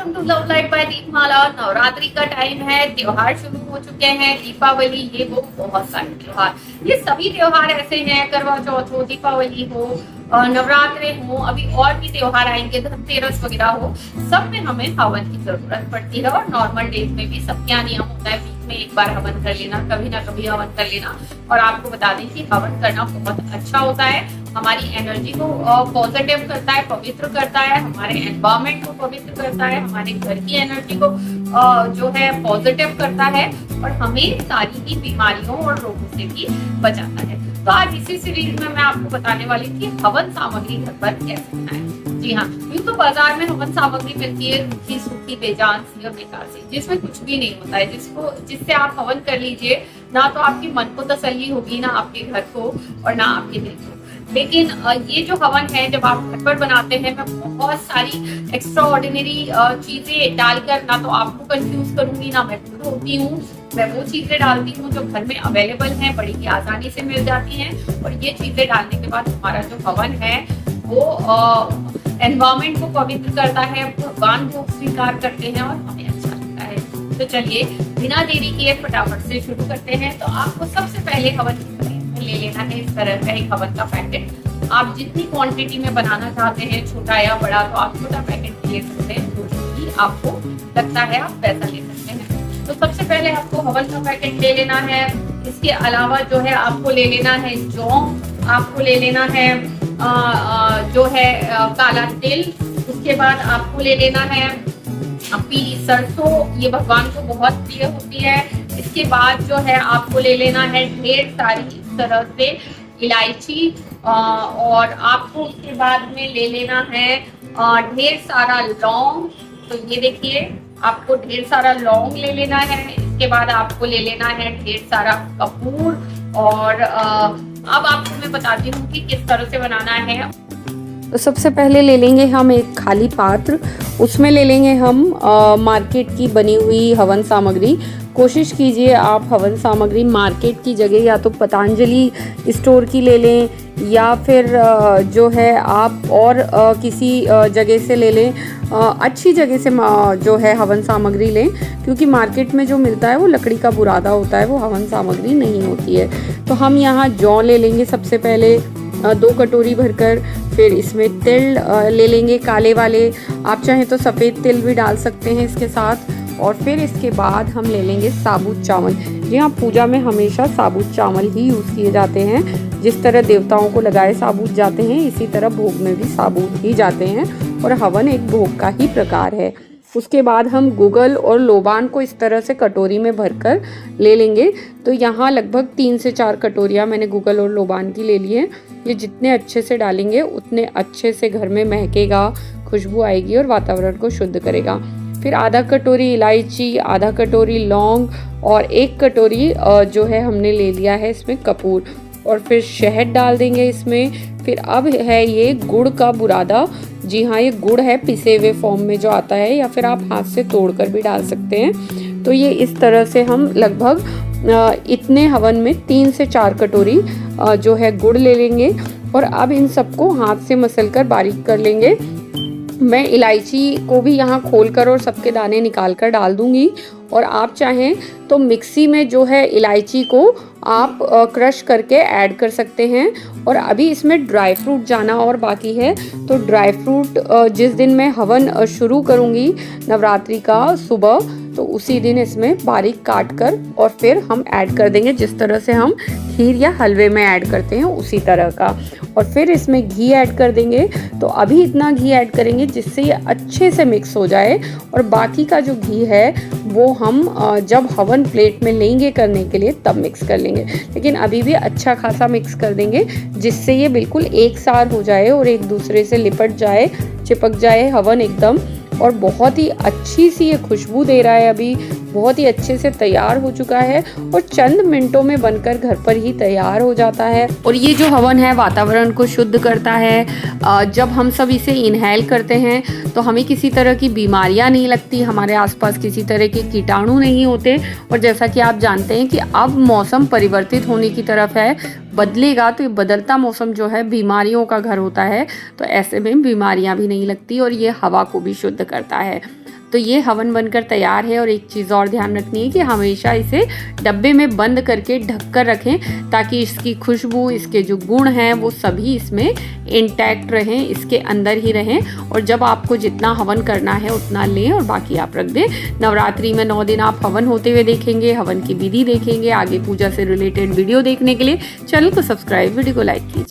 Welcome to love life by Deepmala. Navratri का time है, त्योहार शुरू हो चुके हैं, दीपावली, ये वो बहुत सारे त्योहार। ये सभी त्योहार ऐसे हैं, करवा चौथ हो, दीपावली हो, नवरात्रे हो, अभी और भी त्योहार आएंगे, धनतेरस वगैरह हो, सब में हमें हवन की जरूरत पड़ती है। और नॉर्मल डेज में भी सबके यहाँ नियम होता है, वीक में एक बार हवन कर लेना, कभी ना कभी हवन कर लेना। और आपको बता दें कि हवन करना बहुत अच्छा होता है, हमारी एनर्जी को पॉजिटिव करता है, पवित्र करता है, हमारे एनवायरमेंट को पवित्र करता है, हमारे घर की एनर्जी को जो है पॉजिटिव करता है, और हमें सारी ही बीमारियों और रोगों से भी बचाता है। तो आज इसी सीरीज में मैं आपको बताने वाली थी हवन सामग्री घर पर कैसे बनाएं। जी हाँ, यूँ तो बाजार में हवन सामग्री मिलती है रूखी सूखी बेजान सी और बेकार सी, जिसमें कुछ भी नहीं होता है, जिससे आप हवन कर लीजिए, ना तो आपके मन को तसल्ली होगी, ना आपके घर को, और ना आपके दिल को। लेकिन ये जो हवन है, जब आप घर पर बनाते हैं, मैं बहुत सारी एक्स्ट्रा ऑर्डिनरी चीजें डालकर ना तो आपको कंफ्यूज करूंगी, ना मैं खुद होती हूँ। मैं वो चीजें डालती हूँ जो घर में अवेलेबल हैं, बड़ी ही आसानी से मिल जाती हैं। और ये चीजें डालने के बाद हमारा जो हवन है वो एनवायरमेंट को पवित्र करता है, भगवान को स्वीकार करते हैं और हमें अच्छा लगता है। तो चलिए बिना देरी किए फटाफट से शुरू करते हैं। तो आपको सबसे पहले हवन ले लेना है इस तरह का एक हवन का पैकेट। आप जितनी क्वांटिटी में बनाना चाहते हैं, छोटा या बड़ा, तो आप छोटा पैकेट ले सकते हैं, जो भी आपको लगता है आप वैसा ले सकते हैं। तो सबसे पहले आपको हवन का पैकेट ले लेना है। इसके अलावा जो है आपको ले लेना है जौं, आपको ले लेना है जो है काला तिल। उसके बाद आपको ले लेना है पीली सरसों, ये भगवान को बहुत प्रिय होती है। इसके बाद जो है आपको ले लेना है ढेर सारी इस तरह से इलायची, और आपको उसके बाद में ले लेना है ढेर सारा लौंग। तो ये देखिए, आपको ढेर सारा लौंग ले लेना है। इसके बाद आपको ले लेना है ढेर सारा कपूर। और अब आपको मैं बताती हूँ कि किस तरह से बनाना है। तो सबसे पहले ले लेंगे हम एक खाली पात्र, उसमें ले लेंगे हम मार्केट की बनी हुई हवन सामग्री। कोशिश कीजिए आप हवन सामग्री मार्केट की जगह या तो पतंजलि स्टोर की ले लें, या फिर जो है आप और किसी जगह से ले लें, अच्छी जगह से जो है हवन सामग्री लें, क्योंकि मार्केट में जो मिलता है वो लकड़ी का बुरादा होता है, वो हवन सामग्री नहीं होती है। तो हम यहाँ जौ ले लेंगे सबसे पहले 2 कटोरी भरकर। फिर इसमें तिल ले लेंगे काले वाले, आप चाहें तो सफ़ेद तिल भी डाल सकते हैं इसके साथ। और फिर इसके बाद हम ले लेंगे साबुत चावल। जी हाँ, पूजा में हमेशा साबुत चावल ही यूज़ किए जाते हैं। जिस तरह देवताओं को लगाए साबुत जाते हैं, इसी तरह भोग में भी साबुत ही जाते हैं, और हवन एक भोग का ही प्रकार है। उसके बाद हम गुगल और लोबान को इस तरह से कटोरी में भरकर ले लेंगे। तो यहाँ लगभग 3 से 4 कटोरियाँ मैंने गुगल और लोबान की ले ली हैं। ये जितने अच्छे से डालेंगे उतने अच्छे से घर में महकेगा, खुशबू आएगी और वातावरण को शुद्ध करेगा। फिर आधा कटोरी इलायची, आधा कटोरी लौंग, और 1 कटोरी जो है हमने ले लिया है इसमें कपूर, और फिर शहद डाल देंगे इसमें। फिर अब है ये गुड़ का बुरादा। जी हाँ, ये गुड़ है पिसे हुए फॉर्म में जो आता है, या फिर आप हाथ से तोड़कर भी डाल सकते हैं। तो ये इस तरह से हम लगभग इतने हवन में 3 से 4 कटोरी जो है गुड़ ले लेंगे, और अब इन सबको हाथ से मसलकर बारीक कर लेंगे। मैं इलायची को भी यहाँ खोलकर और सबके दाने निकाल कर डाल दूँगी, और आप चाहें तो मिक्सी में जो है इलायची को आप क्रश करके ऐड कर सकते हैं। और अभी इसमें ड्राई फ्रूट जाना और बाकी है, तो ड्राई फ्रूट जिस दिन मैं हवन शुरू करूँगी नवरात्रि का सुबह, तो उसी दिन इसमें बारीक काट कर और फिर हम ऐड कर देंगे, जिस तरह से हम खीर या हलवे में ऐड करते हैं उसी तरह का। और फिर इसमें घी ऐड कर देंगे। तो अभी इतना घी ऐड करेंगे जिससे ये अच्छे से मिक्स हो जाए, और बाकी का जो घी है वो हम जब हवन प्लेट में लेंगे करने के लिए तब मिक्स कर लेंगे। लेकिन अभी भी अच्छा खासा मिक्स कर देंगे, जिससे ये बिल्कुल एक सार हो जाए और एक दूसरे से लिपट जाए, चिपक जाए हवन एकदम। और बहुत ही अच्छी सी ये खुशबू दे रहा है, अभी बहुत ही अच्छे से तैयार हो चुका है, और चंद मिनटों में बनकर घर पर ही तैयार हो जाता है। और ये जो हवन है वातावरण को शुद्ध करता है। जब हम सब इसे इनहेल करते हैं तो हमें किसी तरह की बीमारियां नहीं लगती, हमारे आसपास किसी तरह के कीटाणु नहीं होते। और जैसा कि आप जानते हैं कि अब मौसम परिवर्तित होने की तरफ है, बदलेगा, तो ये बदलता मौसम जो है बीमारियों का घर होता है, तो ऐसे में बीमारियां भी नहीं लगती, और ये हवा को भी शुद्ध करता है। तो ये हवन बनकर तैयार है। और एक चीज़ और ध्यान रखनी है कि हमेशा इसे डब्बे में बंद करके ढक कर रखें ताकि इसकी खुशबू, इसके जो गुण हैं वो सभी इसमें इंटैक्ट रहें, इसके अंदर ही रहें। और जब आपको जितना हवन करना है उतना लें और बाकी आप रख दें। नवरात्रि में 9 दिन आप हवन होते हुए देखेंगे, हवन की विधि देखेंगे। आगे पूजा से रिलेटेड वीडियो देखने के लिए चैनल को सब्सक्राइब, वीडियो को लाइक कीजिए।